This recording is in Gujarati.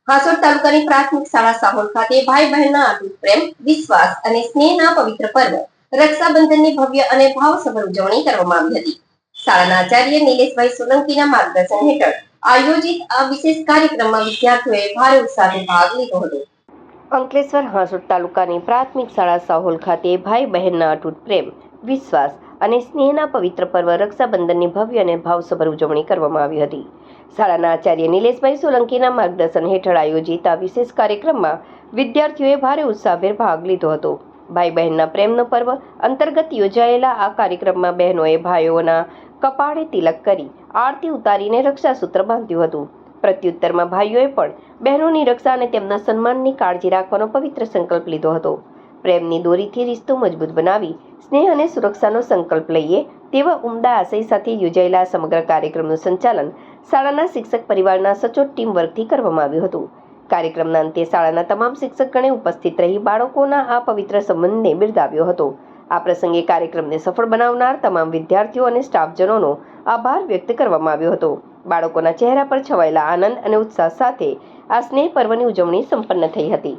હાસોડ તાલુકાની પ્રાથમિક શાળા સાહોલ ખાતે ભાઈ બહેનના અતૂટ પ્રેમ, વિશ્વાસ અને સ્નેહના પવિત્ર પર્વ રક્ષાબંધનની ભવ્ય અને ભાવસભર ઉજવણી કરવામાં આવી હતી. શાળાના આચાર્ય નિલેશભાઈ સોલંકીના માર્ગદર્શન હેઠળ આયોજિત આ વિશેષ કાર્યક્રમમાં વિદ્યાર્થીઓએ ભારે ઉત્સાહથી ભાગ લીધો હતો. અંકલેશ્વર હાસોડ તાલુકાની પ્રાથમિક શાળા સાહોલ ખાતે ભાઈ બહેનના અતૂટ પ્રેમ, વિશ્વાસ અને સ્નેહના પવિત્ર પર્વ રક્ષાબંધનની ભવ્ય અને ભાવસભર ઉજવણી કરવામાં આવી હતી. શાળાના આચાર્ય નિલેશભાઈ સોલંકીના માર્ગદર્શન હેઠળ આયોજિત આ વિશેષ કાર્યક્રમમાં વિદ્યાર્થીઓએ ભારે ઉત્સાહભેર ભાગ લીધો હતો. ભાઈ બહેનના પ્રેમનો પર્વ અંતર્ગત યોજાયેલા આ કાર્યક્રમમાં બહેનોએ ભાઈઓના કપાળે તિલક કરી આરતી ઉતારીને રક્ષાસૂત્ર બાંધ્યું હતું. પ્રત્યુત્તરમાં ભાઈઓએ પણ બહેનોની રક્ષા અને તેમના સન્માનની કાળજી રાખવાનો પવિત્ર સંકલ્પ લીધો હતો. પ્રેમની દોરીથી રિશ્તો મજબૂત બનાવી સ્નેહ અને સુરક્ષાનો સંકલ્પ લઈએ તેવા ઉમદા આશય સાથે યોજાયેલા સમગ્ર કાર્યક્રમનું સંચાલન શાળાના શિક્ષક પરિવારના સચોટ ટીમ વર્કથી કરવામાં આવ્યું હતું. કાર્યક્રમના અંતે શાળાના તમામ શિક્ષકગણે ઉપસ્થિત રહી બાળકોના આ પવિત્ર સંબંધને બિરદાવ્યો હતો. આ પ્રસંગે કાર્યક્રમને સફળ બનાવનાર તમામ વિદ્યાર્થીઓ અને સ્ટાફજનોનો આભાર વ્યક્ત કરવામાં આવ્યો હતો. બાળકોના ચહેરા પર છવાયેલા આનંદ અને ઉત્સાહ સાથે આ સ્નેહ પર્વની ઉજવણી સંપન્ન થઈ હતી.